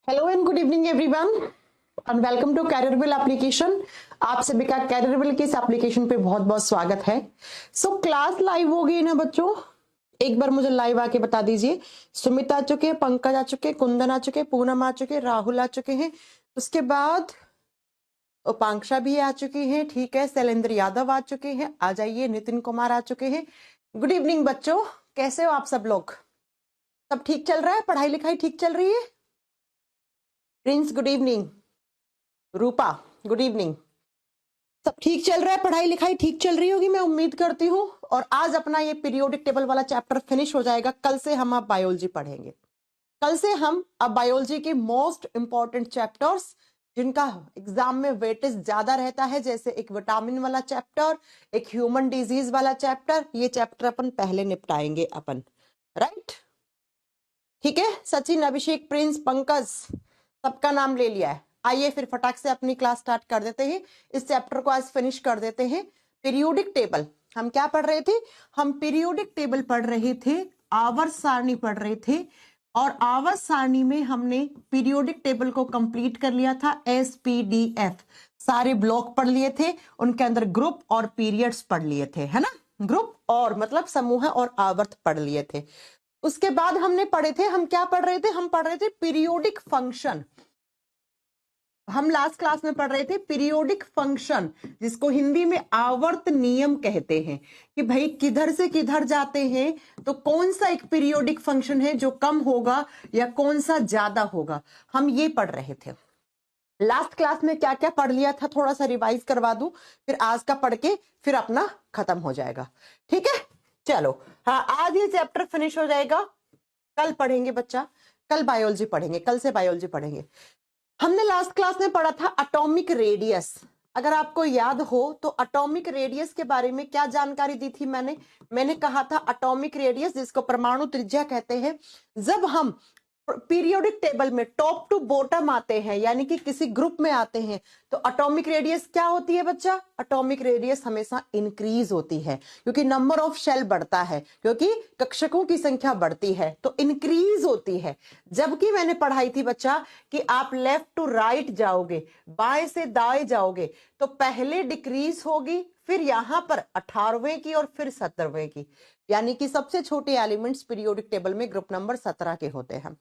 Hello and good evening everyone and welcome to Careerwill application. आप सभी का कैरियरबिल के इस एप्लीकेशन पे बहुत बहुत स्वागत है। क्लास लाइव हो गई ना बच्चों? एक बार मुझे लाइव आके बता दीजिए। सुमित आ चुके हैं, पंकज आ चुके हैं, कुंदन आ चुके हैं, पूनम आ चुके हैं, राहुल आ चुके हैं, उसके बाद उपांक्षा भी आ चुकी हैं, ठीक है, शैलेंद्र यादव आ चुके हैं, आ जाइए, नितिन कुमार आ चुके हैं। गुड इवनिंग बच्चों, कैसे हो आप सब लोग? सब ठीक चल रहा है? पढ़ाई लिखाई ठीक चल रही है? प्रिंस गुड इवनिंग, रूपा गुड इवनिंग। सब ठीक चल रहा है? पढ़ाई लिखाई ठीक चल रही होगी मैं उम्मीद करती हूँ। और आज अपना ये पीरियोडिक टेबल वाला चैप्टर फिनिश हो जाएगा। कल से हम अब बायोलॉजी पढ़ेंगे। कल से हम अब बायोलॉजी के मोस्ट इंपॉर्टेंट चैप्टर्स जिनका एग्जाम में वेटेज ज्यादा रहता है, जैसे एक विटामिन वाला चैप्टर, एक ह्यूमन डिजीज वाला चैप्टर, ये चैप्टर अपन पहले निपटाएंगे अपन, राइट? ठीक है, सचिन, अभिषेक, प्रिंस, पंकज, सबका नाम ले लिया है। आइए फिर फटाक से अपनी क्लास स्टार्ट कर देते हैं। इस चैप्टर को आज फिनिश कर देते हैं। पीरियोडिक टेबल हम क्या पढ़ रहे थे? हम पीरियोडिक टेबल पढ़ रहे थे, आवर्त सारणी पढ़ रहे थे, और आवर्त सारणी में हमने पीरियोडिक टेबल को कंप्लीट कर लिया था। SPDF सारे ब्लॉक पढ़ लिए थे, उनके अंदर ग्रुप और पीरियड्स पढ़ लिए थे, है ना? ग्रुप और मतलब समूह और आवर्त पढ़ लिए थे। उसके बाद हमने पढ़े थे, हम क्या पढ़ रहे थे? हम पढ़ रहे थे पीरियोडिक फंक्शन। हम लास्ट क्लास में पढ़ रहे थे पीरियोडिक फंक्शन, जिसको हिंदी में आवर्त नियम कहते हैं, कि भाई किधर से किधर जाते हैं तो कौन सा एक पीरियोडिक फंक्शन है जो कम होगा या कौन सा ज्यादा होगा, हम ये पढ़ रहे थे। लास्ट क्लास में क्या क्या पढ़ लिया था थोड़ा सा रिवाइज करवा दूं, फिर आज का पढ़ के फिर अपना खत्म हो जाएगा, ठीक है? चलो, हाँ, आज ये चैप्टर फिनिश हो जाएगा। कल पढ़ेंगे बच्चा, कल बायोलॉजी पढ़ेंगे, कल से बायोलॉजी पढ़ेंगे। हमने लास्ट क्लास में पढ़ा था एटॉमिक रेडियस। अगर आपको याद हो तो एटॉमिक रेडियस के बारे में क्या जानकारी दी थी मैंने कहा था एटॉमिक रेडियस, जिसको परमाणु त्रिज्या कहते हैं, जब हम पीरियोडिक टेबल में टॉप टू बॉटम आते हैं, यानी कि किसी ग्रुप में आते हैं, तो एटॉमिक रेडियस क्या होती है बच्चा? एटॉमिक रेडियस हमेशा इंक्रीज होती है, क्योंकि नंबर ऑफ शेल बढ़ता है, क्योंकि कक्षकों की संख्या बढ़ती है तो इंक्रीज होती है। जबकि मैंने पढ़ाई थी बच्चा कि आप लेफ्ट टू राइट जाओगे, बाएं से दाएं जाओगे, तो पहले डिक्रीज होगी, फिर यहां पर 18वें की और फिर 17वें की, यानी कि सबसे छोटे एलिमेंट्स पीरियोडिक टेबल में ग्रुप नंबर 17 के होते हैं,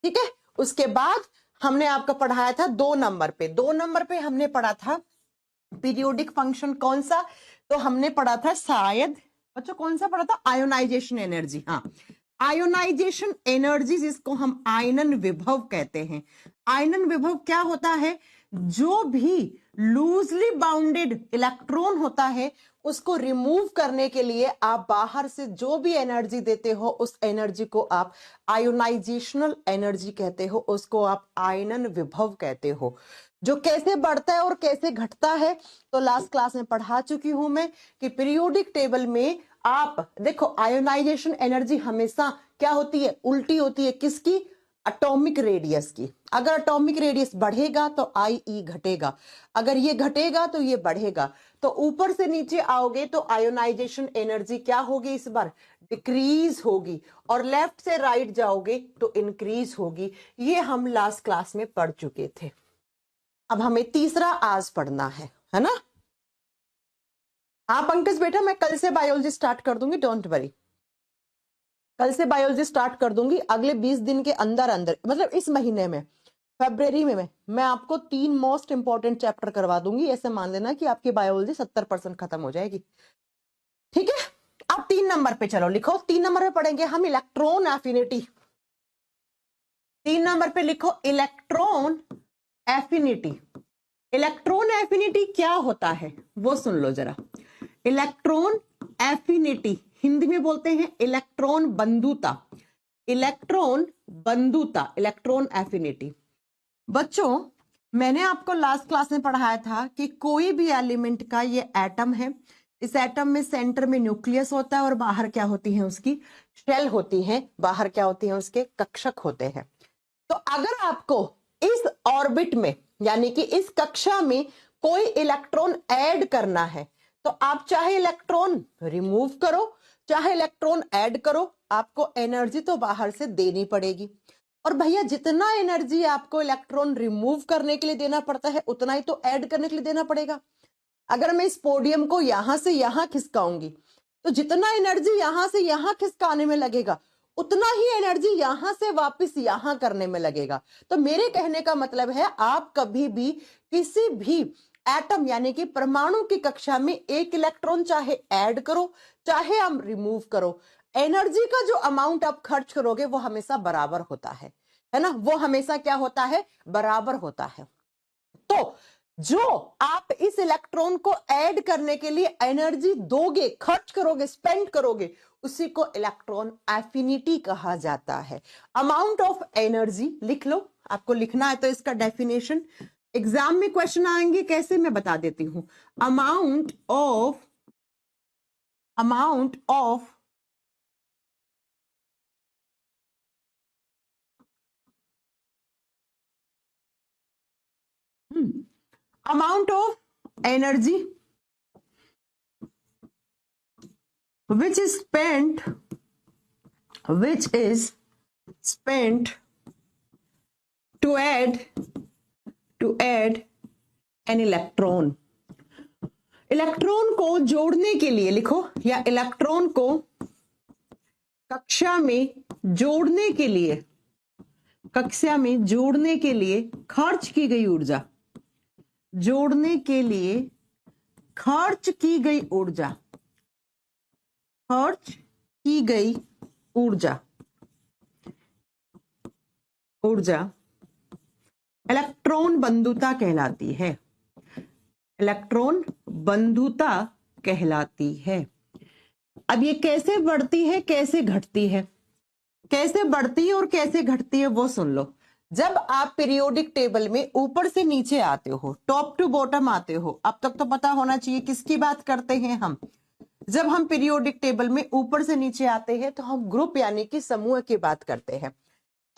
ठीक है? उसके बाद हमने आपको पढ़ाया था 2 नंबर पे हमने पढ़ा था पीरियोडिक फंक्शन कौन सा? तो हमने पढ़ा था शायद बच्चों, कौन सा पढ़ा था? Ionization energy. हाँ, आयोनाइजेशन एनर्जी, जिसको हम आयनन विभव कहते हैं। आयनन विभव क्या होता है? जो भी लूजली बाउंडेड इलेक्ट्रॉन होता है उसको रिमूव करने के लिए आप बाहर से जो भी एनर्जी देते हो, उस एनर्जी को आप आयोनाइजेशनल एनर्जी कहते हो, उसको आप आयनन विभव कहते हो। जो कैसे बढ़ता है और कैसे घटता है तो लास्ट क्लास में पढ़ा चुकी हूं मैं कि पीरियोडिक टेबल में आप देखो, आयोनाइजेशन एनर्जी हमेशा क्या होती है? उल्टी होती है। किसकी? एटॉमिक रेडियस की। अगर एटॉमिक रेडियस बढ़ेगा तो IE घटेगा, अगर ये घटेगा तो ये बढ़ेगा। तो ऊपर से नीचे आओगे तो आयोनाइजेशन एनर्जी क्या होगी? इस बार डिक्रीज होगी, और लेफ्ट से राइट जाओगे तो इंक्रीज होगी। ये हम लास्ट क्लास में पढ़ चुके थे। अब हमें तीसरा आज पढ़ना है ना? हाँ पंकज बेटा, मैं कल से बायोलॉजी स्टार्ट कर दूंगी, डोंट वरी। कल से बायोलॉजी स्टार्ट कर दूंगी। अगले 20 दिन के अंदर अंदर, मतलब इस महीने में, फरवरी में मैं आपको 3 मोस्ट इंपॉर्टेंट चैप्टर करवा दूंगी। ऐसे मान लेना कि आपकी बायोलॉजी 70% खत्म हो जाएगी, ठीक है? अब 3 नंबर पे चलो लिखो। 3 नंबर पे पढ़ेंगे हम इलेक्ट्रॉन एफिनिटी। 3 नंबर पे लिखो इलेक्ट्रॉन एफिनिटी। इलेक्ट्रॉन एफिनिटी क्या होता है वो सुन लो जरा। इलेक्ट्रॉन एफिनिटी हिंदी में बोलते हैं इलेक्ट्रॉन बंधुता। इलेक्ट्रॉन बंधुता, इलेक्ट्रॉन एफिनिटी। बच्चों, मैंने आपको लास्ट क्लास में पढ़ाया था कि कोई भी एलिमेंट का ये एटम है, इस एटम में सेंटर में न्यूक्लियस होता है और बाहर क्या होती है? उसकी शेल होती है। बाहर क्या होती है? उसके कक्षक होते हैं। तो अगर आपको इस ऑर्बिट में, यानी कि इस कक्षा में कोई इलेक्ट्रॉन ऐड करना है, तो आप चाहे इलेक्ट्रॉन रिमूव करो चाहे इलेक्ट्रॉन ऐड करो, आपको एनर्जी तो बाहर से देनी पड़ेगी। और भैया जितना एनर्जी आपको इलेक्ट्रॉन रिमूव करने के लिए देना पड़ता है उतना ही तो ऐड करने के लिए देना पड़ेगा। अगर मैं इस पोडियम को यहां से यहां खिसकाऊंगी तो जितना एनर्जी यहां से यहां खिसकाने में लगेगा उतना ही एनर्जी यहां से वापस यहां करने में लगेगा। तो मेरे कहने का मतलब है आप कभी भी किसी भी एटम यानी कि परमाणु की कक्षा में एक इलेक्ट्रॉन चाहे ऐड करो चाहे आप रिमूव करो, एनर्जी का जो अमाउंट आप खर्च करोगे वो हमेशा बराबर होता है ना, वो हमेशा क्या होता है, बराबर होता है। तो जो आप इस इलेक्ट्रॉन को ऐड करने के लिए एनर्जी दोगे, खर्च करोगे, स्पेंड करोगे, उसी को इलेक्ट्रॉन एफिनिटी कहा जाता है। अमाउंट ऑफ एनर्जी लिख लो, आपको लिखना है तो इसका डेफिनेशन एग्जाम में क्वेश्चन आएंगे, कैसे मैं बता देती हूं। Amount of amount of energy which is spent to add an electron। Electron को जोड़ने के लिए लिखो, या इलेक्ट्रॉन को कक्षा में जोड़ने के लिए खर्च की गई ऊर्जा, जोड़ने के लिए खर्च की गई ऊर्जा इलेक्ट्रॉन बंधुता कहलाती है। इलेक्ट्रॉन बंधुता कहलाती है। अब ये कैसे बढ़ती है, कैसे घटती है, कैसे बढ़ती है और कैसे घटती है वो सुन लो। जब आप पीरियोडिक टेबल में ऊपर से नीचे आते हो, टॉप टू बॉटम आते हो, अब तक तो पता होना चाहिए किसकी बात करते हैं हम। जब हम पीरियोडिक टेबल में ऊपर से नीचे आते हैं तो हम ग्रुप यानी कि समूह की बात करते हैं।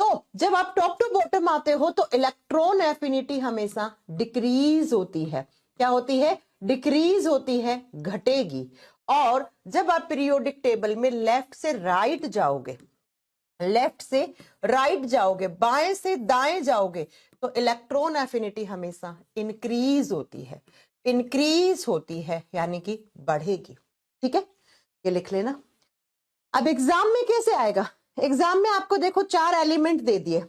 तो जब आप टॉप टू बॉटम आते हो तो इलेक्ट्रॉन एफिनिटी हमेशा डिक्रीज होती है। क्या होती है, डिक्रीज होती है, घटेगी। और जब आप पीरियोडिक टेबल में लेफ्ट से राइट जाओगे, बाएं से दाएं जाओगे, तो इलेक्ट्रॉन एफिनिटी हमेशा इंक्रीज होती है यानी कि बढ़ेगी। ठीक है, ये लिख लेना। अब एग्जाम में कैसे आएगा, एग्जाम में आपको देखो 4 एलिमेंट दे दिए।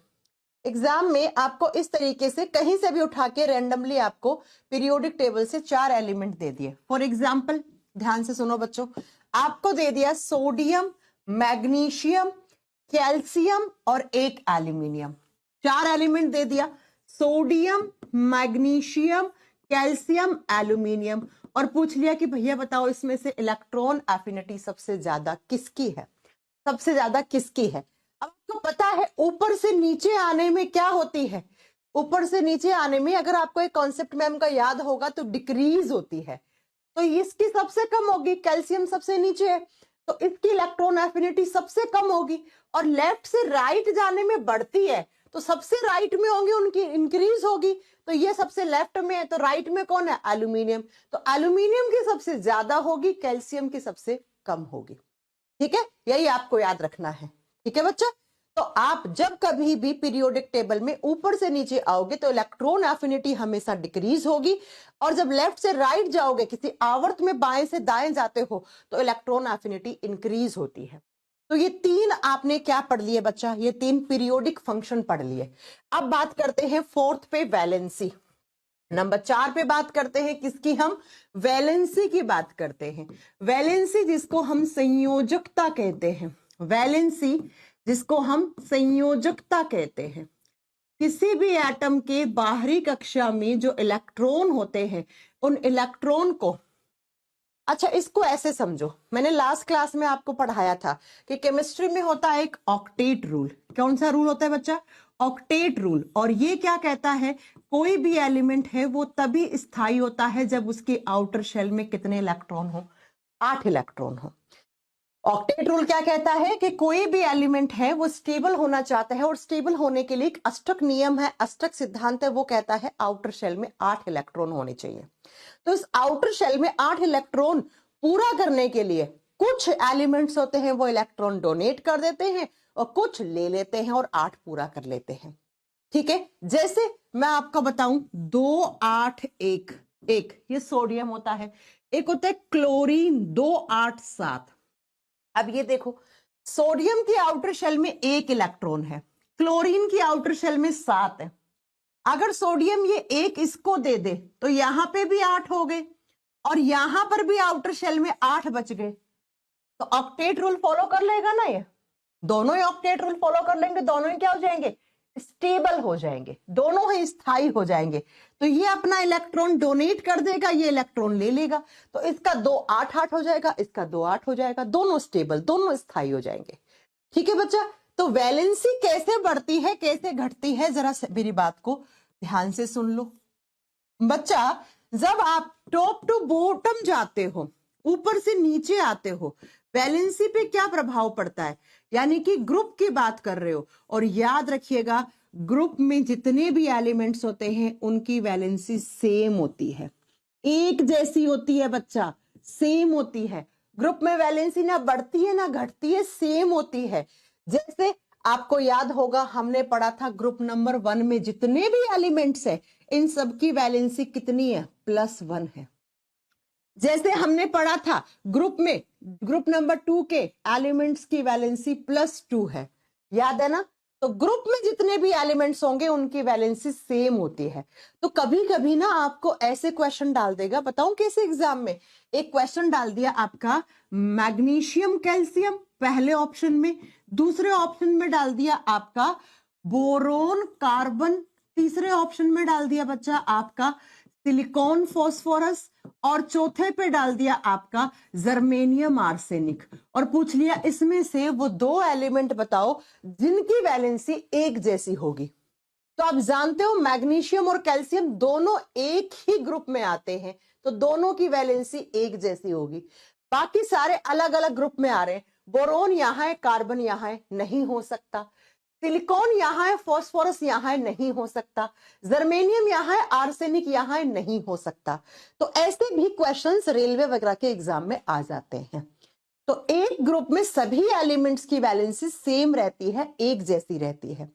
एग्जाम में आपको इस तरीके से कहीं से भी उठा के रैंडमली आपको पीरियोडिक टेबल से 4 एलिमेंट दे दिए। फॉर एग्जाम्पल, ध्यान से सुनो बच्चों, आपको दे दिया सोडियम, मैग्नीशियम, कैल्शियम और एक एल्यूमिनियम। 4 एलिमेंट दे दिया, सोडियम, मैग्नीशियम, कैल्शियम, एल्यूमिनियम, और पूछ लिया कि भैया बताओ इसमें से इलेक्ट्रॉन एफिनिटी सबसे ज्यादा किसकी है, अब आपको पता है ऊपर से नीचे आने में क्या होती है, ऊपर से नीचे आने में अगर आपको एक कॉन्सेप्ट मैम का याद होगा तो डिक्रीज होती है। तो इसकी सबसे कम होगी, कैल्शियम सबसे नीचे है तो इसकी इलेक्ट्रॉन एफिनिटी सबसे कम होगी। और लेफ्ट से राइट जाने में बढ़ती है तो सबसे राइट में होंगे उनकी इंक्रीज होगी। तो ये सबसे लेफ्ट में है तो राइट में कौन है, एल्यूमिनियम, तो एल्यूमिनियम की सबसे ज्यादा होगी, कैल्शियम की सबसे कम होगी। ठीक है, यही आपको याद रखना है। ठीक है बच्चा, तो आप जब कभी भी पीरियोडिक टेबल में ऊपर से नीचे आओगे तो इलेक्ट्रॉन एफिनिटी हमेशा डिक्रीज होगी, और जब लेफ्ट से राइट जाओगे, किसी आवर्त में बाएं से दाएं जाते हो तो इलेक्ट्रॉन एफिनिटी इंक्रीज होती है। तो ये 3 आपने क्या पढ़ लिए बच्चा, ये 3 पीरियोडिक फंक्शन पढ़ लिए। अब बात करते हैं 4th पे, वैलेंसी। नंबर 4 पे बात करते हैं किसकी, हम वैलेंसी की बात करते हैं। वैलेंसी जिसको हम संयोजकता कहते हैं, वैलेंसी जिसको हम संयोजकता कहते हैं। किसी भी एटम के बाहरी कक्षा में जो इलेक्ट्रॉन होते हैं उन इलेक्ट्रॉन को, अच्छा इसको ऐसे समझो, मैंने लास्ट क्लास में आपको पढ़ाया था कि केमिस्ट्री में होता है एक ऑक्टेट रूल। कौन सा रूल होता है बच्चा, ऑक्टेट रूल। और ये क्या कहता है, कोई भी एलिमेंट है वो तभी स्थायी होता है जब उसके आउटर शेल में कितने इलेक्ट्रॉन हो, 8 इलेक्ट्रॉन हो। ऑक्टेट रूल क्या कहता है कि कोई भी एलिमेंट है वो स्टेबल होना चाहता है, और स्टेबल होने के लिए एक अष्टक नियम है, अष्टक सिद्धांत है, वो कहता है आउटर शेल में 8 इलेक्ट्रॉन होने चाहिए। तो इस आउटर शेल में 8 इलेक्ट्रॉन पूरा करने के लिए कुछ एलिमेंट्स होते हैं वो इलेक्ट्रॉन डोनेट कर देते हैं और कुछ ले लेते हैं और 8 पूरा कर लेते हैं। ठीक है, जैसे मैं आपको बताऊं 2 8 1 1 ये सोडियम होता है, एक होता है क्लोरीन 2 8 7। अब ये देखो, सोडियम की आउटर शेल में 1 इलेक्ट्रॉन है, क्लोरीन की आउटर शेल में 7 है। अगर सोडियम ये 1 इसको दे दे तो यहां पे भी 8 हो गए और यहां पर भी आउटर शेल में 8 बच गए, तो ऑक्टेट रूल फॉलो कर लेगा ना, ये दोनों ही ऑक्टेट रूल फॉलो कर लेंगे, दोनों ही क्या हो जाएंगे, स्टेबल हो जाएंगे, दोनों ही स्थायी हो जाएंगे। तो ये अपना इलेक्ट्रॉन डोनेट कर देगा, ये इलेक्ट्रॉन ले लेगा, तो इसका 2 8 8 हो जाएगा, इसका 2 8 हो जाएगा, दोनों स्टेबल, दोनों स्थायी हो जाएंगे। ठीक है बच्चा, तो वैलेंसी कैसे बढ़ती है कैसे घटती है, जरा मेरी बात को ध्यान से सुन लो बच्चा। जब आप टॉप टू बॉटम जाते हो, ऊपर से नीचे आते हो, वैलेंसी पे क्या प्रभाव पड़ता है, यानी कि ग्रुप की बात कर रहे हो, और याद रखिएगा ग्रुप में जितने भी एलिमेंट्स होते हैं उनकी वैलेंसी सेम होती है, एक जैसी होती है बच्चा, सेम होती है। ग्रुप में वैलेंसी ना बढ़ती है ना घटती है, सेम होती है। जैसे आपको याद होगा हमने पढ़ा था ग्रुप नंबर 1 में जितने भी एलिमेंट्स है इन सबकी वैलेंसी कितनी है, +1 है। जैसे हमने पढ़ा था ग्रुप में ग्रुप नंबर 2 के एलिमेंट्स की वैलेंसी +2 है, याद है ना। तो ग्रुप में जितने भी एलिमेंट्स होंगे उनकी वैलेंसी सेम होती है। तो कभी कभी ना आपको ऐसे क्वेश्चन डाल देगा, बताऊं कैसे, एग्जाम में एक क्वेश्चन डाल दिया आपका मैग्नीशियम कैल्शियम पहले ऑप्शन में, दूसरे ऑप्शन में डाल दिया आपका बोरोन कार्बन, तीसरे ऑप्शन में डाल दिया बच्चा आपका सिलिकॉन फॉस्फोरस, और चौथे पे डाल दिया आपका जर्मेनियम आर्सेनिक, और पूछ लिया इसमें से वो 2 एलिमेंट बताओ जिनकी वैलेंसी एक जैसी होगी। तो आप जानते हो मैग्नीशियम और कैल्शियम दोनों एक ही ग्रुप में आते हैं, तो दोनों की वैलेंसी एक जैसी होगी। बाकी सारे अलग अलग ग्रुप में आ रहे हैं, बोरोन यहां है, कार्बन यहां है, नहीं हो सकता। सिलिकॉन यहां है, फॉस्फोरस यहां है, नहीं हो सकता। जर्मेनियम यहां है, आर्सेनिक यहां है, नहीं हो सकता। तो ऐसे भी क्वेश्चंस रेलवे वगैरह के एग्जाम में आ जाते हैं। तो एक ग्रुप में सभी एलिमेंट्स की वैलेंसी सेम रहती है, एक जैसी रहती है।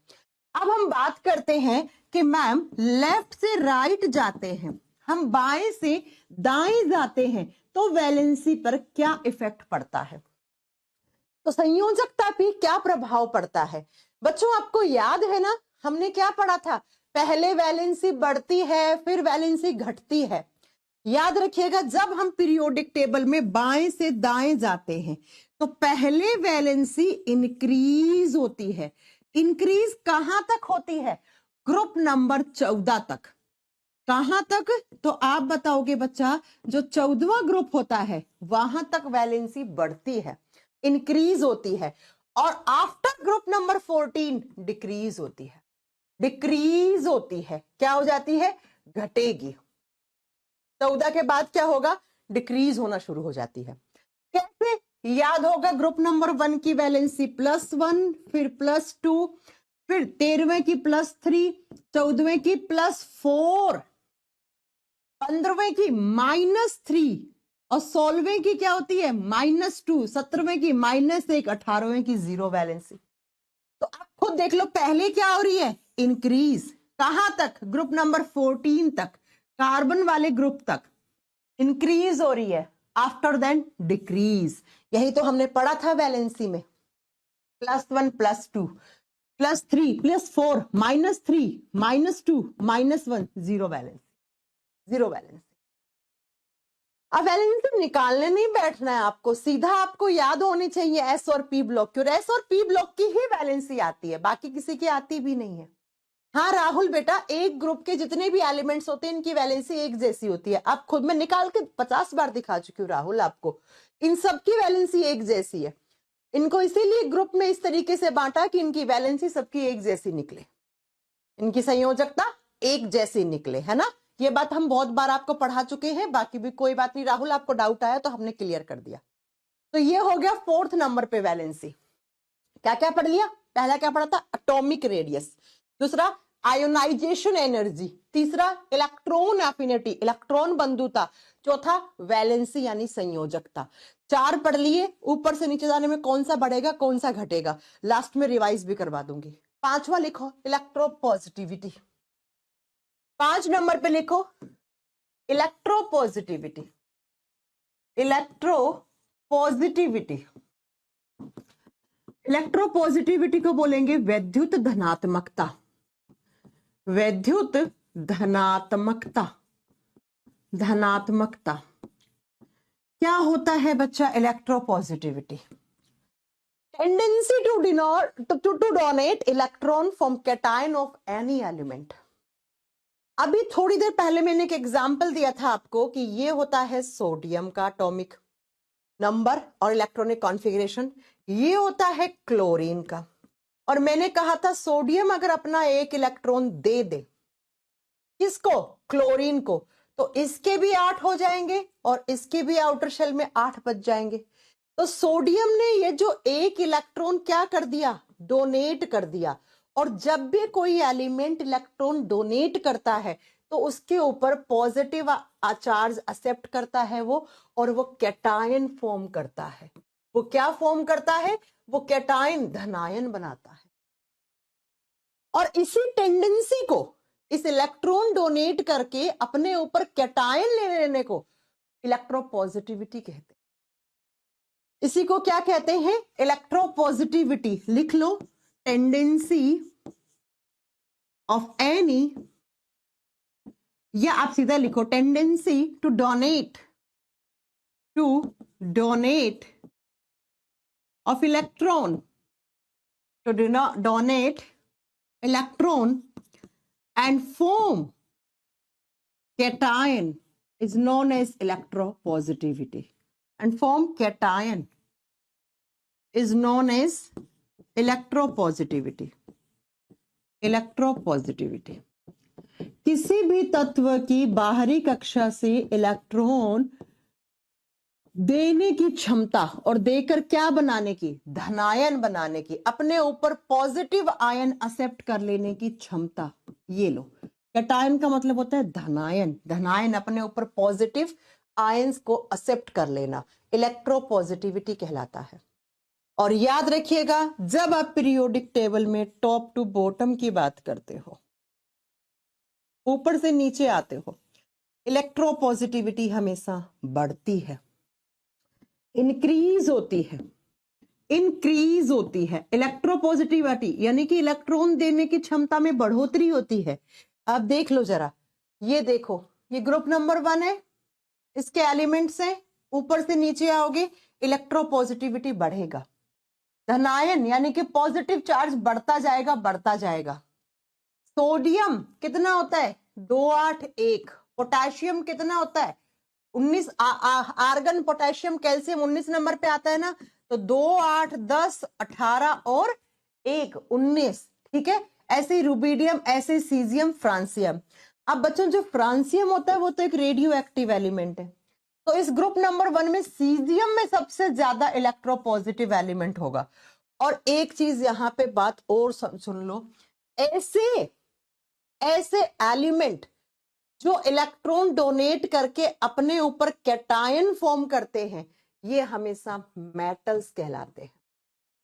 अब हम बात करते हैं कि मैम लेफ्ट से राइट जाते हैं, हम बाएं से दाएं जाते हैं, तो वैलेंसी पर क्या इफेक्ट पड़ता है, तो संयोजकता पे क्या प्रभाव पड़ता है। बच्चों आपको याद है ना हमने क्या पढ़ा था, पहले वैलेंसी बढ़ती है फिर वैलेंसी घटती है। याद रखिएगा जब हम पीरियोडिक टेबल में बाएं से दाएं जाते हैं तो पहले वैलेंसी इंक्रीज होती है। इंक्रीज कहां तक होती है, ग्रुप नंबर 14 तक। कहां तक, तो आप बताओगे बच्चा, जो 14वां ग्रुप होता है वहां तक वैलेंसी बढ़ती है, इंक्रीज होती है, और आफ्टर ग्रुप नंबर 14 डिक्रीज होती है, डिक्रीज होती है, क्या हो जाती है, घटेगी। 14 के बाद क्या होगा, डिक्रीज होना शुरू हो जाती है। कैसे, याद होगा ग्रुप नंबर 1 की वैलेंसी +1, फिर +2, फिर 13वें की +3, 14वें की +4, 15वें की -3, और 16वें की क्या होती है -2, 17वें की -1, 18वें की 0 वैलेंसी। तो आप खुद देख लो पहले क्या हो रही है, इंक्रीज, कहां तक, ग्रुप नंबर 14 तक, कार्बन वाले ग्रुप तक इंक्रीज हो रही है, आफ्टर देन डिक्रीज। यही तो हमने पढ़ा था वैलेंसी में, +1 +2 +3 +4 -3 -2 -1 0 वैलेंसी, 0 वैलेंसी। अब वैलेंसी निकालने नहीं बैठना है आपको, सीधा आपको याद होनी चाहिए एस और पी ब्लॉक की, और एस और पी ब्लॉक की ही वैलेंसी आती है, बाकी किसी की आती भी नहीं है। हाँ राहुल बेटा, एक ग्रुप के जितने भी एलिमेंट्स होते हैं इनकी वैलेंसी एक जैसी होती है। आप खुद में निकाल के 50 बार दिखा चुकी हूँ राहुल आपको, इन सबकी वैलेंसी एक जैसी है। इनको इसीलिए ग्रुप में इस तरीके से बांटा कि इनकी वैलेंसी सबकी एक जैसी निकले, इनकी संयोजकता एक जैसी निकले, है ना। ये बात हम बहुत बार आपको पढ़ा चुके हैं, बाकी भी कोई बात नहीं राहुल, आपको डाउट आया तो हमने क्लियर कर दिया। तो ये हो गया 4th नंबर पे वैलेंसी। क्या क्या पढ़ लिया, पहला क्या पढ़ा था, एटॉमिक रेडियस, दूसरा आयोनाइजेशन एनर्जी, तीसरा इलेक्ट्रॉन एफिनिटी, इलेक्ट्रॉन बंधुता, चौथा वैलेंसी यानी संयोजकता। 4 पढ़ लिए, ऊपर से नीचे जाने में कौन सा बढ़ेगा कौन सा घटेगा, लास्ट में रिवाइज भी करवा दूंगी। 5वां लिखो इलेक्ट्रोपॉजिटिविटी, 5 नंबर पे लिखो इलेक्ट्रोपॉजिटिविटी, इलेक्ट्रोपॉजिटिविटी। इलेक्ट्रोपॉजिटिविटी को बोलेंगे वैद्युत धनात्मकता, वैद्युत धनात्मकता, धनात्मकता। क्या होता है बच्चा electropositivity? Tendency to donate electron from cation of any element. अभी थोड़ी देर पहले मैंने एक एग्जांपल दिया था आपको कि ये होता है सोडियम का एटॉमिक नंबर और इलेक्ट्रॉनिक कॉन्फ़िगरेशन, ये होता है क्लोरीन का। और मैंने कहा था सोडियम अगर अपना एक इलेक्ट्रॉन दे दे किसको, क्लोरीन को, तो इसके भी 8 हो जाएंगे और इसके भी आउटर शेल में 8 बच जाएंगे। तो सोडियम ने ये जो एक इलेक्ट्रॉन क्या कर दिया, डोनेट कर दिया। और जब भी कोई एलिमेंट इलेक्ट्रॉन डोनेट करता है तो उसके ऊपर पॉजिटिव चार्ज एक्सेप्ट करता है वो, और वो कैटायन फॉर्म करता है। वो क्या फॉर्म करता है, वो कैटायन धनायन बनाता है। और इसी टेंडेंसी को, इस इलेक्ट्रॉन डोनेट करके अपने ऊपर कैटायन ले लेने को इलेक्ट्रोपॉजिटिविटी कहते हैं। इसी को क्या कहते हैं, इलेक्ट्रोपॉजिटिविटी। लिख लो, टेंडेंसी ऑफ एनी, या आप सीधा लिखो tendency to donate of electron, to donate electron and form cation is known as electropositivity, and form cation is known as electropositivity, electropositivity। किसी भी तत्व की बाहरी कक्षा से इलेक्ट्रॉन देने की क्षमता और देकर क्या बनाने की, धनायन बनाने की, अपने ऊपर पॉजिटिव आयन एक्सेप्ट कर लेने की क्षमता। ये लो, कैटायन का मतलब होता है धनायन, धनायन अपने ऊपर पॉजिटिव आयंस को एक्सेप्ट कर लेना, इलेक्ट्रोपॉजिटिविटी कहलाता है। और याद रखिएगा, जब आप पीरियोडिक टेबल में टॉप टू बॉटम की बात करते हो, ऊपर से नीचे आते हो, इलेक्ट्रोपॉजिटिविटी हमेशा बढ़ती है, इंक्रीज होती है, इंक्रीज होती है। इलेक्ट्रोपॉजिटिविटी यानी कि इलेक्ट्रॉन देने की क्षमता में बढ़ोतरी होती है। अब देख लो जरा, ये देखो, ये ग्रुप नंबर 1 है, इसके एलिमेंट्स हैं, ऊपर से नीचे आओगे इलेक्ट्रोपॉजिटिविटी बढ़ेगा, धनायन यानी कि पॉजिटिव चार्ज बढ़ता जाएगा, बढ़ता जाएगा। सोडियम कितना होता है, 2 8 1। पोटेशियम कितना होता है, 19। आर्गन, पोटेशियम, कैल्शियम 19 नंबर पे आता है ना, तो 2 8 10 18 और 1 19, ठीक है। ऐसे ही रुबीडियम, ऐसे सीजियम, फ्रांसियम। अब बच्चों जो फ्रांसियम होता है वो तो एक रेडियो एक्टिव एलिमेंट है, तो इस ग्रुप नंबर 1 में सीजियम में सबसे ज्यादा इलेक्ट्रोपॉजिटिव एलिमेंट होगा। और एक चीज यहां पे बात और सुन लो, ऐसे एलिमेंट जो इलेक्ट्रॉन डोनेट करके अपने ऊपर कैटायन फॉर्म करते हैं, ये हमेशा मेटल्स कहलाते हैं,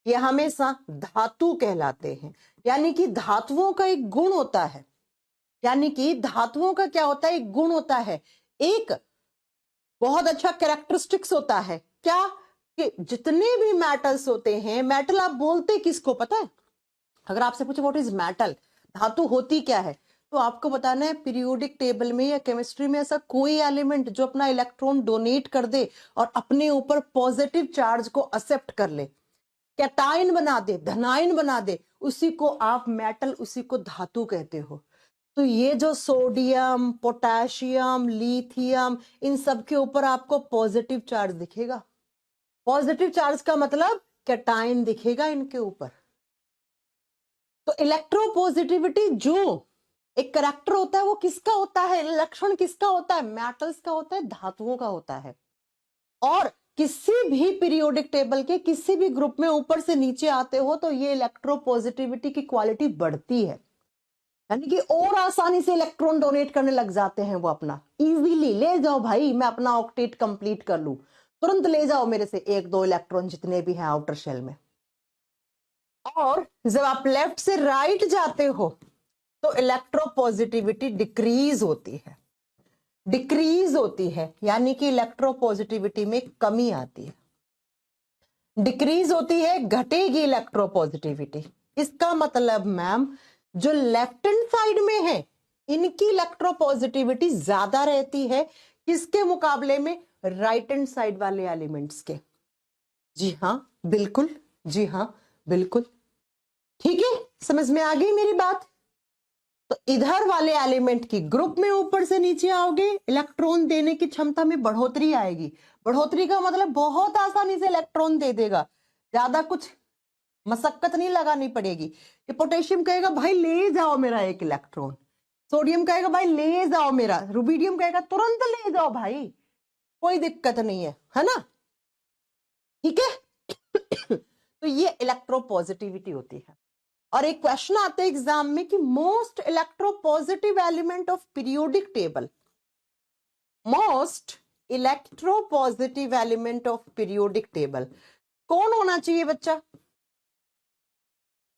ये हमेशा धातु कहलाते हैं। यानी कि धातुओं का एक गुण होता है, यानी कि धातुओं का क्या होता है, एक गुण होता है, एक बहुत अच्छा कैरेक्टरिस्टिक्स होता है। क्या कि जितने भी मेटल्स होते हैं, मेटल आप बोलते किसको पता है? अगर आपसे पूछे व्हाट इज मेटल, धातु होती क्या है, तो आपको बताना है पीरियोडिक टेबल में या केमिस्ट्री में ऐसा कोई एलिमेंट जो अपना इलेक्ट्रॉन डोनेट कर दे और अपने ऊपर पॉजिटिव चार्ज को एक्सेप्ट कर ले, कैटायन बना दे, धनायन बना दे, उसी को आप मेटल, उसी को धातु कहते हो। तो ये जो सोडियम, पोटेशियम, लिथियम, इन सब के ऊपर आपको पॉजिटिव चार्ज दिखेगा। पॉजिटिव चार्ज का मतलब कैटायन दिखेगा इनके ऊपर। तो इलेक्ट्रोपॉजिटिविटी जो एक करैक्टर होता है वो किसका होता है, लक्षण किसका होता है, मेटल्स का होता है, धातुओं का होता है। और किसी भी पीरियोडिक टेबल के किसी भी ग्रुप में ऊपर से नीचे आते हो तो ये इलेक्ट्रोपॉजिटिविटी की क्वालिटी बढ़ती है। यानी कि और आसानी से इलेक्ट्रॉन डोनेट करने लग जाते हैं वो अपना। इजीली ले जाओ भाई, मैं अपना ऑक्टेट कंप्लीट कर लूं, तुरंत ले जाओ मेरे से 1-2 इलेक्ट्रॉन जितने भी हैं आउटर शेल में। और जब आप लेफ्ट से राइट जाते हो तो इलेक्ट्रोपॉजिटिविटी डिक्रीज होती है, डिक्रीज होती है, यानी कि इलेक्ट्रोपॉजिटिविटी में कमी आती है, डिक्रीज होती है, घटेगी इलेक्ट्रोपॉजिटिविटी। इसका मतलब मैम जो लेफ्ट हैंड साइड में है इनकी इलेक्ट्रोपॉजिटिविटी ज्यादा रहती है किसके मुकाबले में, राइट हैंड साइड वाले एलिमेंट्स के। जी हाँ बिल्कुल, जी हाँ बिल्कुल, ठीक है, समझ में आ गई मेरी बात। तो इधर वाले एलिमेंट की ग्रुप में ऊपर से नीचे आओगे, इलेक्ट्रॉन देने की क्षमता में बढ़ोतरी आएगी। बढ़ोतरी का मतलब बहुत आसानी से इलेक्ट्रॉन दे देगा, ज्यादा कुछ मशक्कत नहीं लगानी पड़ेगी। कि पोटेशियम कहेगा भाई ले जाओ मेरा 1 इलेक्ट्रॉन, सोडियम कहेगा भाई ले जाओ मेरा, रुबिडियम कहेगा तुरंत ले जाओ भाई, कोई दिक्कत नहीं है ना, ठीक है। तो ये इलेक्ट्रोपॉजिटिविटी होती है। और एक क्वेश्चन आता है एग्जाम में कि most electropositive element of periodic table, most electropositive element of periodic table कौन होना चाहिए बच्चा?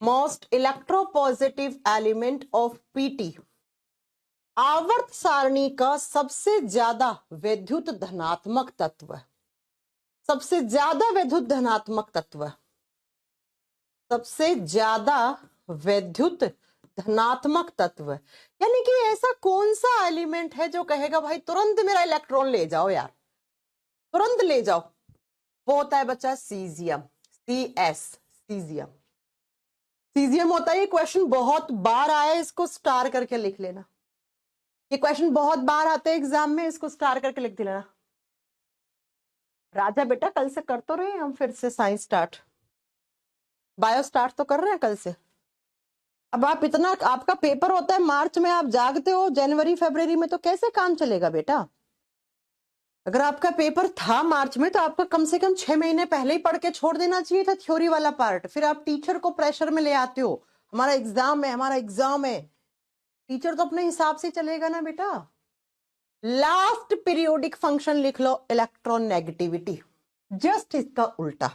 Most electropositive element of PT, आवर्त सारणी का सबसे ज्यादा वैद्युत धनात्मक तत्व, सबसे ज्यादा वैद्युत धनात्मक तत्व, सबसे ज्यादा वैद्युत धनात्मक तत्व, यानी कि ऐसा कौन सा एलिमेंट है जो कहेगा भाई तुरंत मेरा इलेक्ट्रॉन ले जाओ यार, तुरंत ले जाओ? वो होता है बच्चा सीजियम, CS, सीजियम, सीजियम होता है। ये क्वेश्चन बहुत बार आया है, इसको स्टार करके लिख लेना, ये क्वेश्चन बहुत बार आते हैं एग्जाम में, इसको स्टार करके लिख देना। राजा बेटा कल से कर तो रहे हैं हम फिर से साइंस स्टार्ट, बायो स्टार्ट तो कर रहे हैं कल से। अब आप इतना, आपका पेपर होता है मार्च में, आप जागते हो जनवरी फरवरी में, तो कैसे काम चलेगा बेटा? अगर आपका पेपर था मार्च में तो आपका कम से कम 6 महीने पहले ही पढ़ के छोड़ देना चाहिए था थ्योरी वाला पार्ट। फिर आप टीचर को प्रेशर में ले आते हो, हमारा एग्जाम है, हमारा एग्जाम है। टीचर तो अपने हिसाब से चलेगा ना बेटा। लास्ट पीरियोडिक फंक्शन लिख लो, इलेक्ट्रॉन नेगेटिविटी, जस्ट इसका उल्टा।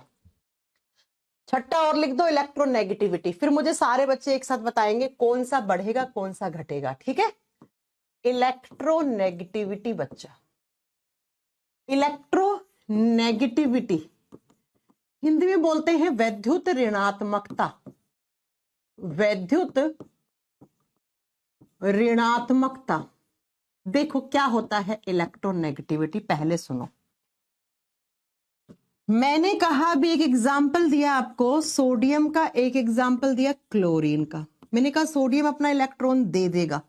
छठा और लिख दो, इलेक्ट्रोनेगेटिविटी। फिर मुझे सारे बच्चे एक साथ बताएंगे कौन सा बढ़ेगा कौन सा घटेगा, ठीक है? इलेक्ट्रोनेगेटिविटी बच्चा, इलेक्ट्रोनेगेटिविटी हिंदी में बोलते हैं वैद्युत ऋणात्मकता, वैद्युत ऋणात्मकता। देखो क्या होता है इलेक्ट्रोनेगेटिविटी, पहले सुनो। मैंने कहा भी, एक एग्जाम्पल दिया आपको सोडियम का, एक एग्जाम्पल दिया क्लोरीन का। मैंने कहा सोडियम अपना इलेक्ट्रॉन दे देगा,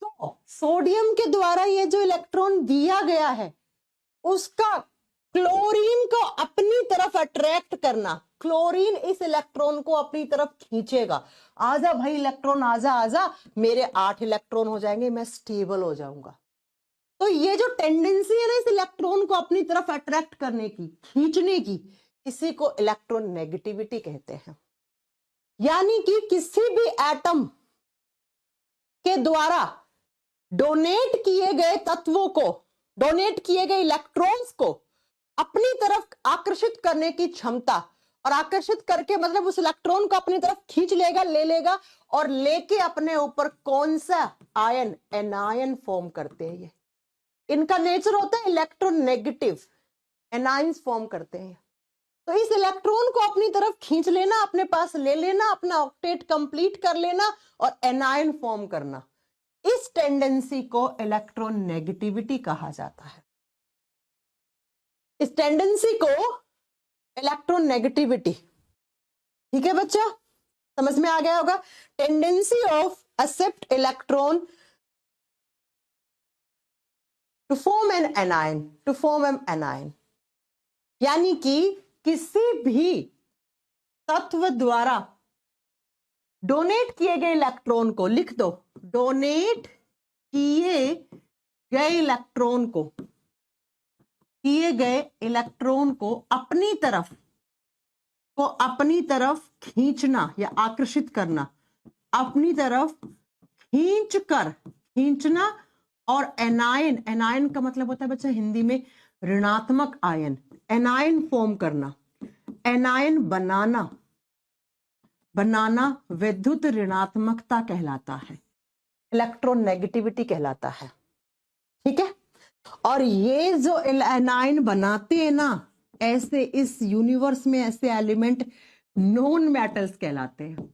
तो सोडियम के द्वारा ये जो इलेक्ट्रॉन दिया गया है उसका क्लोरीन को अपनी तरफ अट्रैक्ट करना, क्लोरीन इस इलेक्ट्रॉन को अपनी तरफ खींचेगा। आजा भाई इलेक्ट्रॉन, आजा आजा, मेरे 8 इलेक्ट्रॉन हो जाएंगे, मैं स्टेबल हो जाऊंगा। तो ये जो टेंडेंसी है ना इस इलेक्ट्रॉन को अपनी तरफ अट्रैक्ट करने की, खींचने की, इसी को इलेक्ट्रोनेगेटिविटी कहते हैं। यानी कि किसी भी एटम के द्वारा डोनेट किए गए तत्वों को, डोनेट किए गए इलेक्ट्रॉन्स को अपनी तरफ आकर्षित करने की क्षमता, और आकर्षित करके मतलब उस इलेक्ट्रॉन को अपनी तरफ खींच लेगा, ले लेगा, और लेके अपने ऊपर कौन सा आयन, एनायन फॉर्म करते हैं। ये इनका नेचर होता है इलेक्ट्रोनेगेटिव, एनायंस फॉर्म करते हैं। तो इस इलेक्ट्रॉन को अपनी तरफ खींच लेना, अपने पास ले लेना, अपना ऑक्टेट कंप्लीट कर लेना और एनायन फॉर्म करना, इस टेंडेंसी को इलेक्ट्रोनेगेटिविटी कहा जाता है। इस टेंडेंसी को इलेक्ट्रोनेगेटिविटी, ठीक है बच्चा, समझ में आ गया होगा? Tendency of accept electron to form an anion, to form an anion, यानी कि किसी भी तत्व द्वारा डोनेट किए गए इलेक्ट्रॉन को, लिख दो, डोनेट किए गए इलेक्ट्रॉन को, किए गए इलेक्ट्रॉन को अपनी तरफ खींचना या आकर्षित करना, अपनी तरफ खींचना, और एनायन, एनायन का मतलब होता है बच्चा हिंदी में ऋणात्मक आयन, एनायन फॉर्म करना, एनायन बनाना विद्युत ऋणात्मकता कहलाता है, इलेक्ट्रोनेगेटिविटी कहलाता है। ठीक है, और ये जो एनायन बनाते हैं ना, ऐसे इस यूनिवर्स में ऐसे एलिमेंट नॉन मेटल्स कहलाते हैं,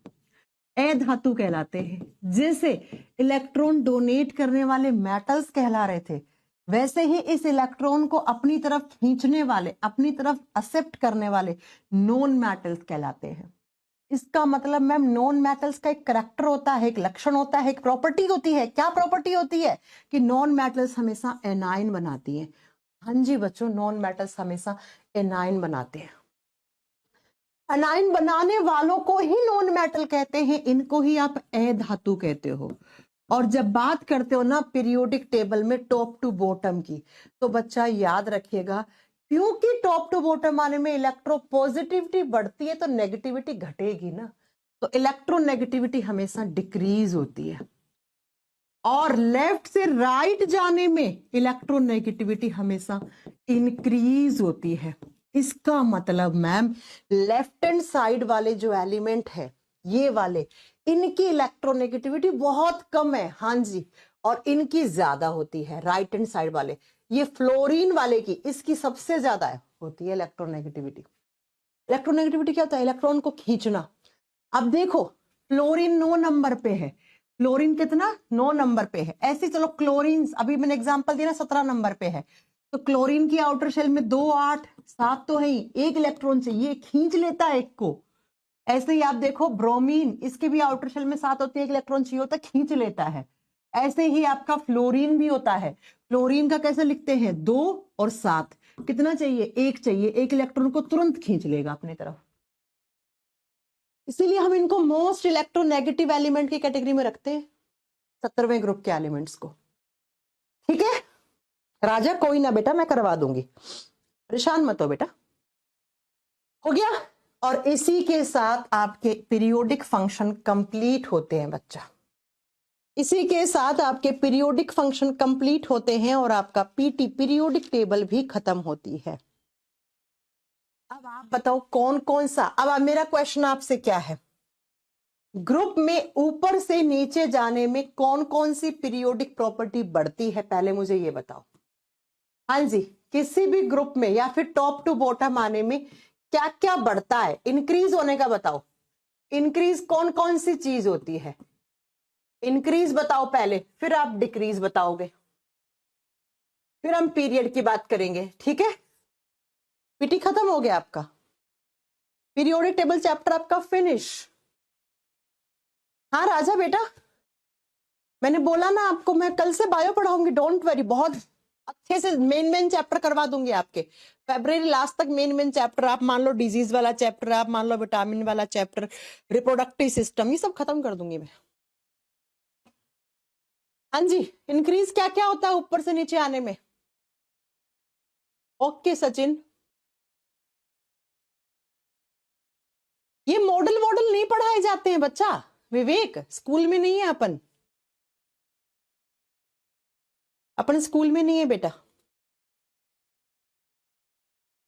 अधातु कहलाते हैं। जैसे इलेक्ट्रॉन डोनेट करने वाले मेटल्स कहला रहे थे, वैसे ही इस इलेक्ट्रॉन को अपनी तरफ खींचने वाले, अपनी तरफ एक्सेप्ट करने वाले नॉन मेटल्स कहलाते हैं। इसका मतलब मैम नॉन मेटल्स का एक करैक्टर होता है, एक लक्षण होता है, एक प्रॉपर्टी होती है। क्या प्रॉपर्टी होती है? कि नॉन मेटल्स हमेशा एनायन बनाती हैं। हाँ जी बच्चों, नॉन मेटल्स हमेशा एनायन बनाते हैं। एनायन बनाने वालों को ही नॉन मेटल कहते हैं, इनको ही आप अधातु कहते हो। और जब बात करते हो ना पीरियोडिक टेबल में टॉप टू बॉटम की, तो बच्चा याद रखिएगा, क्योंकि टॉप टू बॉटम आने में इलेक्ट्रोपॉजिटिविटी बढ़ती है तो नेगेटिविटी घटेगी ना, तो इलेक्ट्रोनेगेटिविटी हमेशा डिक्रीज होती है, और लेफ्ट से राइट जाने में इलेक्ट्रोनेगेटिविटी हमेशा इंक्रीज होती है। इसका मतलब मैम लेफ्ट हैंड साइड वाले जो एलिमेंट है, ये वाले, इनकी इलेक्ट्रोनेगेटिविटी बहुत कम है। हाँ जी, और इनकी ज्यादा होती है राइट हैंड साइड वाले। ये फ्लोरीन वाले की, इसकी सबसे ज्यादा होती है इलेक्ट्रोनेगेटिविटी। इलेक्ट्रोनेगेटिविटी क्या होता है? इलेक्ट्रॉन को खींचना। अब देखो फ्लोरीन 9 नंबर पे है, फ्लोरीन कितना? 9 नंबर पे है। ऐसे चलो क्लोरीन, अभी मैंने एग्जांपल दिया ना 17 नंबर पे है, तो क्लोरीन की आउटर शेल में 2 8 7 तो है ही, एक इलेक्ट्रॉन चाहिए, खींच लेता है एक को। ऐसे ही आप देखो ब्रोमीन, इसके भी आउटर शेल में 7 होती है, एक इलेक्ट्रॉन चाहिए होता है, खींच लेता है। ऐसे ही आपका फ्लोरीन भी होता है। फ्लोरीन का कैसे लिखते हैं? 2 और 7, कितना चाहिए? एक चाहिए, एक इलेक्ट्रॉन को तुरंत खींच लेगा अपनी तरफ। इसीलिए हम इनको मोस्ट इलेक्ट्रोनेगेटिव एलिमेंट की कैटेगरी में रखते हैं, 17वें ग्रुप के एलिमेंट्स को। ठीक है राजा, कोई ना बेटा, मैं करवा दूंगी, परेशान मत हो बेटा। हो गया। और इसी के साथ आपके पीरियोडिक फंक्शन कंप्लीट होते हैं बच्चा, इसी के साथ आपके पीरियोडिक फंक्शन कंप्लीट होते हैं और आपका पीटी पीरियोडिक टेबल भी खत्म होती है। अब आप बताओ कौन कौन सा, अब मेरा क्वेश्चन आपसे क्या है, ग्रुप में ऊपर से नीचे जाने में कौन कौन सी पीरियोडिक प्रॉपर्टी बढ़ती है, पहले मुझे ये बताओ। हाँ जी, किसी भी ग्रुप में या फिर टॉप टू बॉटम आने में क्या क्या बढ़ता है, इंक्रीज होने का बताओ। इंक्रीज कौन कौन सी चीज होती है? इंक्रीज बताओ पहले, फिर आप डिक्रीज बताओगे, फिर हम पीरियड की बात करेंगे। ठीक है, पीटी खत्म हो गया आपका, पीरियोडिक टेबल चैप्टर आपका फिनिश। हाँ राजा बेटा, मैंने बोला ना आपको, मैं कल से बायो पढ़ाऊंगी, डोंट वरी, बहुत अच्छे से मेन चैप्टर करवा दूंगी आपके। फरवरी लास्ट तक मेन चैप्टर, आप मान लो डिजीज वाला चैप्टर, आप मान लो विटामिन वाला चैप्टर, रिप्रोडक्टिव सिस्टम, ये सब खत्म कर दूंगी मैं। हाँ जी, इंक्रीज क्या क्या होता है ऊपर से नीचे आने में? ओके सचिन, ये मॉडल मॉडल नहीं पढ़ाए जाते हैं बच्चा, विवेक, स्कूल में नहीं है, अपन स्कूल में नहीं है बेटा।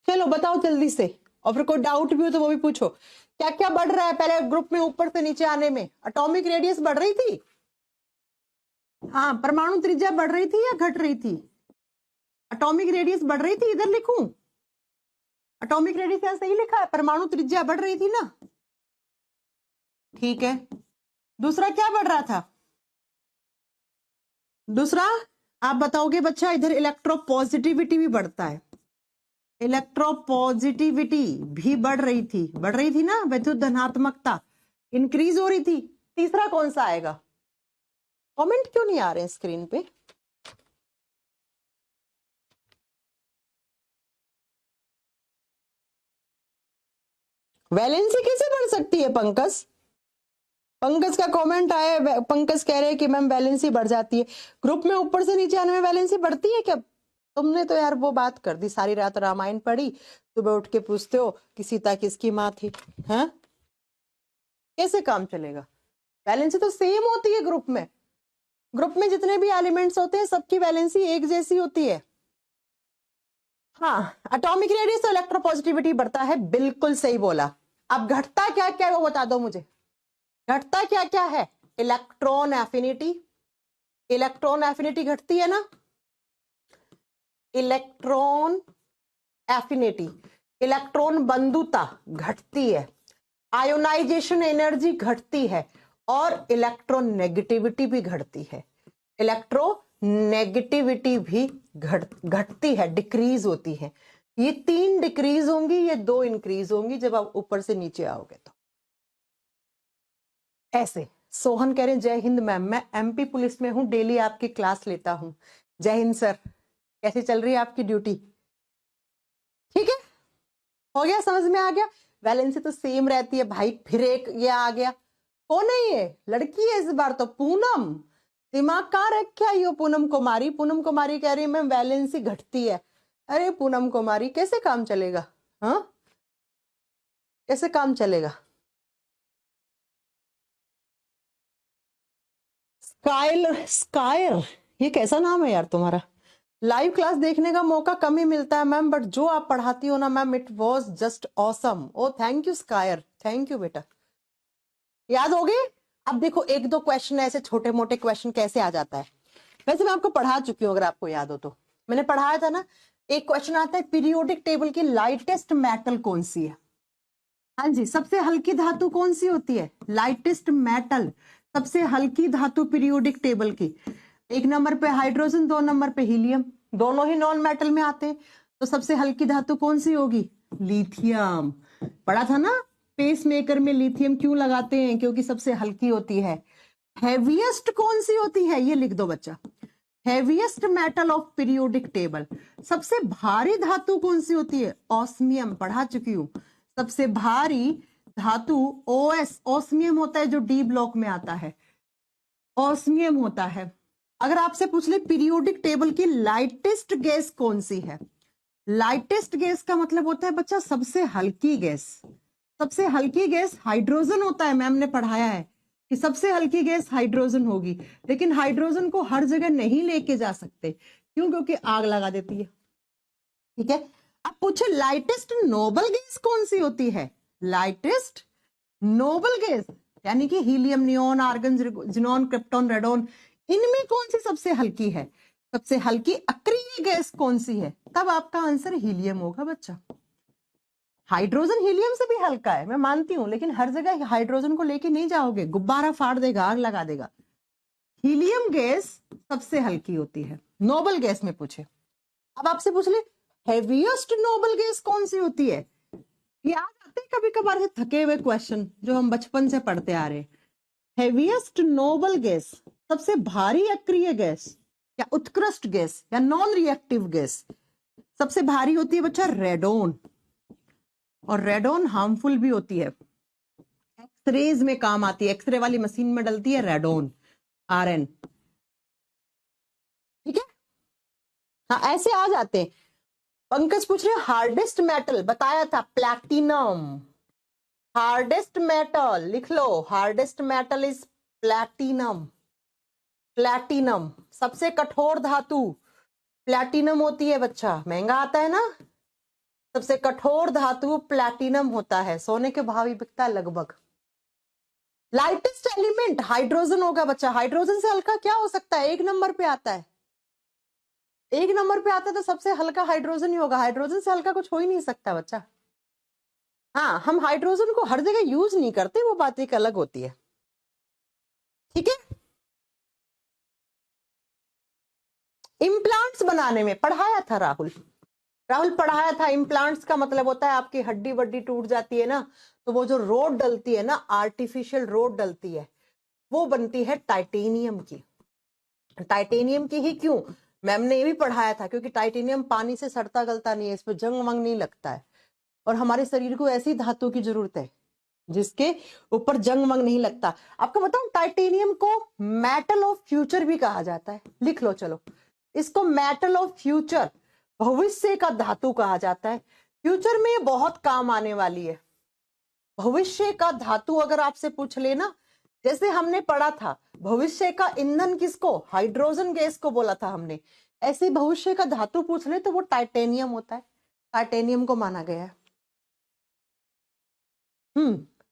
चलो बताओ जल्दी से, और फिर कोई डाउट भी हो तो वो भी पूछो। क्या क्या बढ़ रहा है पहले ग्रुप में ऊपर से नीचे आने में? एटॉमिक रेडियस बढ़ रही थी, हाँ, परमाणु त्रिज्या बढ़ रही थी या घट रही थी? एटॉमिक रेडियस बढ़ रही थी, इधर लिखूं? एटॉमिक रेडियस ऐसे ही लिखा है, परमाणु त्रिज्या बढ़ रही थी ना? ठीक है, दूसरा क्या बढ़ रहा था? दूसरा आप बताओगे बच्चा, इधर इलेक्ट्रोपॉजिटिविटी भी बढ़ता है, इलेक्ट्रोपॉजिटिविटी भी बढ़ रही थी ना, विद्युत धनात्मकता इंक्रीज हो रही थी। तीसरा कौन सा आएगा? कमेंट क्यों नहीं आ रहे हैं स्क्रीन पे? वैलेंसी कैसे बढ़ सकती है पंकज? पंकज का कमेंट आया, पंकज कह रहे हैं कि मैम वैलेंसी बढ़ जाती है। ग्रुप में ऊपर से नीचे आने में वैलेंसी बढ़ती है क्या? तुमने तो यार वो बात कर दी, सारी रात रामायण पढ़ी, सुबह उठ के पूछते हो कि सीता किसकी माँ थी? हैं, कैसे काम चलेगा? वैलेंसी तो सेम होती है ग्रुप में, ग्रुप में जितने भी एलिमेंट्स होते हैं सबकी वैलेंसी एक जैसी होती है। हाँ, एटॉमिक रेडियस तो इलेक्ट्रोपॉजिटिविटी बढ़ता है, बिल्कुल सही बोला। अब घटता क्या क्या है वो बता दो मुझे, घटता क्या क्या है? इलेक्ट्रॉन एफिनिटी, इलेक्ट्रॉन एफिनिटी घटती है ना, इलेक्ट्रॉन एफिनिटी, इलेक्ट्रॉन बंधुता घटती है, आयोनाइजेशन एनर्जी घटती है, और इलेक्ट्रॉन नेगेटिविटी भी घटती है, इलेक्ट्रोनेगेटिविटी भी घटती है, डिक्रीज होती है। ये 3 डिक्रीज होंगी, ये 2 इंक्रीज होंगी जब आप ऊपर से नीचे आओगे तो। ऐसे सोहन कह रहे हैं जय हिंद मैम, मैं एमपी पुलिस में हूं, डेली आपकी क्लास लेता हूं। जय हिंद सर, कैसे चल रही है आपकी ड्यूटी? ठीक है, हो गया, समझ में आ गया। वैलेंसी तो सेम रहती है भाई। फिर एक ये आ गया, कौन है ये? लड़की है इस बार तो, पूनम। दिमाग कहाँ रखा है यो पूनम कुमारी? पूनम कुमारी कह रही है मैम वैलेंसी घटती है। अरे पूनम कुमारी, कैसे काम चलेगा? हाँ, कैसे काम चलेगा? स्कायर, स्कायर, ये कैसा नाम है यार तुम्हारा? लाइव क्लास देखने का मौका कम ही मिलता है मैम, बट जो आप पढ़ाती हो ना ma'am, it was just awesome. Oh thank you स्कायर, थैंक यू बेटा। याद हो गए? अब देखो एक दो क्वेश्चन ऐसे छोटे मोटे क्वेश्चन कैसे आ जाता है। वैसे मैं आपको पढ़ा चुकी हूँ, अगर आपको याद हो तो मैंने पढ़ाया था ना। एक क्वेश्चन आता है, पीरियोडिक टेबल की लाइटेस्ट मेटल कौन सी है? हाँ जी, सबसे हल्की धातु कौन सी होती है? लाइटेस्ट मेटल, सबसे हल्की धातु पीरियोडिक टेबल की। 1 नंबर पे हाइड्रोजन, 2 नंबर पे हीलियम, दोनों ही नॉन मेटल में आते हैं। तो सबसे हल्की धातु कौन सी होगी? लिथियम। पढ़ा था ना, पेस मेकर में लिथियम क्यों लगाते हैं? क्योंकि सबसे हल्की होती है। हैवीएस्ट कौन सी होती है? ये लिख दो बच्चा, heaviest metal of periodic table. सबसे भारी धातु कौन सी होती है? ऑस्मियम, पढ़ा चुकी हूं। सबसे भारी धातु ओएस, ऑस्मियम होता है जो डी ब्लॉक में आता है, ऑस्मियम होता है। अगर आपसे पूछ ले पीरियोडिक टेबल की लाइटेस्ट गैस कौन सी है? लाइटेस्ट गैस का मतलब होता है बच्चा सबसे हल्की गैस। सबसे हल्की गैस हाइड्रोजन होता है, मैम ने पढ़ाया है कि सबसे हल्की गैस हाइड्रोजन होगी। लेकिन हाइड्रोजन को हर जगह नहीं लेके जा सकते, क्यों? क्योंकि आग लगा देती है। ठीक है, अब पूछे लाइटेस्ट नोबल गैस कौन सी होती है? लाइटेस्ट नोबल गैस यानी कि helium, neon, argon, xenon, krypton, radon, इनमें कौन सी सबसे हल्की है? सबसे हल्की अक्रिय गैस कौन सी है? तब आपका आंसर हीलियम होगा बच्चा। हाइड्रोजन हीलियम से भी हल्का है, मैं मानती हूं, लेकिन हर जगह हाइड्रोजन को लेके नहीं जाओगे, गुब्बारा फाड़ देगा, आग लगा देगा। हीलियम गैस सबसे हल्की होती है नोबल गैस में पूछे। अब आपसे पूछ ले हेवीएस्ट नोबल गैस कौन सी होती है? याद आते हैं कभी कभार से थके हुए क्वेश्चन जो हम बचपन से पढ़ते आ रहे हैं। हेवीएस्ट नोबल गैस, सबसे भारी अक्रिय गैस या उत्कृष्ट गैस या नॉन रिएक्टिव गैस, सबसे भारी होती है बच्चा रेडोन। और रेडोन हार्मफुल भी होती है, एक्सरेज में काम आती है, एक्सरे वाली मशीन में डलती है रेडोन, आरएन। ठीक है, हाँ ऐसे आ जाते हैं। पंकज पूछ रहे हार्डेस्ट मेटल, बताया था प्लैटिनम। हार्डेस्ट मेटल लिख लो, hardest metal is platinum. Platinum सबसे कठोर धातु प्लैटिनम होती है बच्चा, महंगा आता है ना। सबसे कठोर धातु प्लैटिनम होता है, सोने के भाव ही बिकता है लगभग। लाइटेस्ट एलिमेंट हाइड्रोजन होगा बच्चा, हाइड्रोजन से हल्का क्या हो सकता है? 1 नंबर पे आता है, 1 नंबर पे आता है तो सबसे हल्का हाइड्रोजन ही होगा, हाइड्रोजन से हल्का कुछ हो ही नहीं सकता बच्चा। हाँ, हम हाइड्रोजन को हर जगह यूज नहीं करते, वो बात एक अलग होती है। ठीक है, इम्प्लांट्स बनाने में पढ़ाया था राहुल, राहुल पढ़ाया था। इम्प्लांट्स का मतलब होता है आपकी हड्डी वड्डी टूट जाती है ना, तो वो जो रोड डलती है ना, आर्टिफिशियल रोड डलती है, वो बनती है टाइटेनियम की। टाइटेनियम की ही क्यों? मैम ने ये भी पढ़ाया था, क्योंकि टाइटेनियम पानी से सड़ता गलता नहीं है, इस पर जंग वंग नहीं लगता है, और हमारे शरीर को ऐसी धातु की जरूरत है जिसके ऊपर जंग वंग नहीं लगता। आपको बताऊं, टाइटेनियम को मेटल ऑफ फ्यूचर भी कहा जाता है, लिख लो चलो, इसको मेटल ऑफ फ्यूचर, भविष्य का धातु कहा जाता है। फ्यूचर में ये बहुत काम आने वाली है। भविष्य का धातु अगर आपसे पूछ लेना जैसे हमने पढ़ा था भविष्य का ईंधन किसको, हाइड्रोजन गैस को बोला था हमने, ऐसे भविष्य का धातु पूछ ले तो वो टाइटेनियम होता है, टाइटेनियम को माना गया है।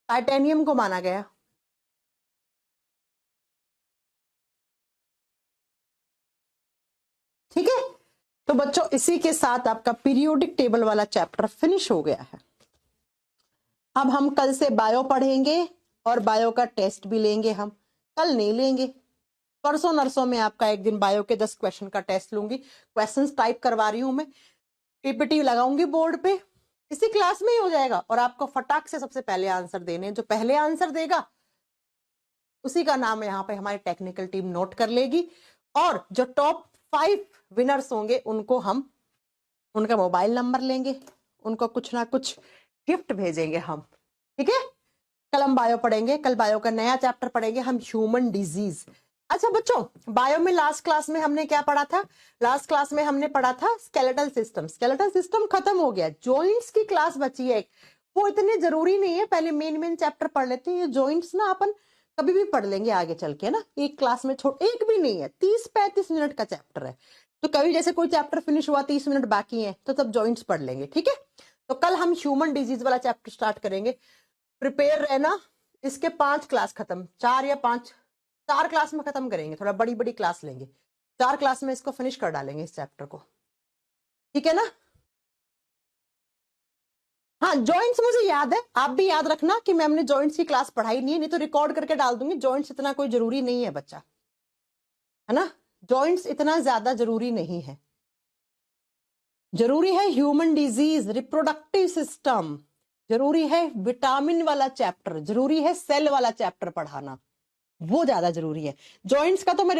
टाइटेनियम को माना गया। ठीक है, तो बच्चों इसी के साथ आपका पीरियोडिक टेबल वाला चैप्टर फिनिश हो गया है। अब हम कल से बायो पढ़ेंगे और बायो का टेस्ट भी लेंगे। हम कल नहीं लेंगे, परसों नरसों में आपका एक दिन बायो के 10 क्वेश्चन का टेस्ट लूंगी। क्वेश्चंस टाइप करवा रही हूं मैं, पीपीटी लगाऊंगी बोर्ड पे, इसी क्लास में ही हो जाएगा और आपको फटाक से सबसे पहले आंसर देने। जो पहले आंसर देगा उसी का नाम यहाँ पे हमारी टेक्निकल टीम नोट कर लेगी और जो टॉप 5 विनर्स होंगे उनको हम उनका मोबाइल नंबर लेंगे, उनको कुछ ना कुछ गिफ्ट भेजेंगे हम। ठीक है, कल हम बायो पढ़ेंगे, कल बायो का नया चैप्टर पढ़ेंगे हम, ह्यूमन डिजीज। अच्छा बच्चों, बायो में लास्ट क्लास में हमने क्या पढ़ा था? लास्ट क्लास में हमने पढ़ा था स्केलेटल सिस्टम। स्केलेटल सिस्टम खत्म हो गया, जॉइंट्स की क्लास बची है। वो इतने जरूरी नहीं है, पहले मेन चैप्टर पढ़ लेते हैं। ये जॉइंट्स ना अपन कभी भी पढ़ लेंगे आगे चल के ना, एक क्लास में छोड़, एक भी नहीं है, 30-35 मिनट का चैप्टर है। तो कभी जैसे कोई चैप्टर फिनिश हुआ 30 मिनट बाकी है तो तब जॉइंट्स पढ़ लेंगे। ठीक है, तो कल हम ह्यूमन डिजीज वाला चैप्टर स्टार्ट करेंगे। प्रिपेयर रहना, इसके 5 क्लास खत्म, 4 या 5, 4 क्लास में खत्म करेंगे, थोड़ा बड़ी बड़ी क्लास लेंगे, 4 क्लास में इसको फिनिश कर डालेंगे इस चैप्टर को। ठीक है ना? हाँ, जॉइंट्स मुझे याद है, आप भी याद रखना कि मैम ने जॉइंट्स की क्लास पढ़ाई नहीं है, नहीं तो रिकॉर्ड करके डाल दूंगी। जॉइंट्स इतना कोई जरूरी नहीं है बच्चा, है ना? जॉइंट्स इतना ज्यादा जरूरी नहीं है। जरूरी है ह्यूमन डिजीज, रिप्रोडक्टिव सिस्टम, जरूरी है विटामिन वाला चैप्टर, जरूरी है सेल वाला चैप्टर पढ़ाना, वो ज्यादा जरूरी है। जॉइंट्स का तो मैं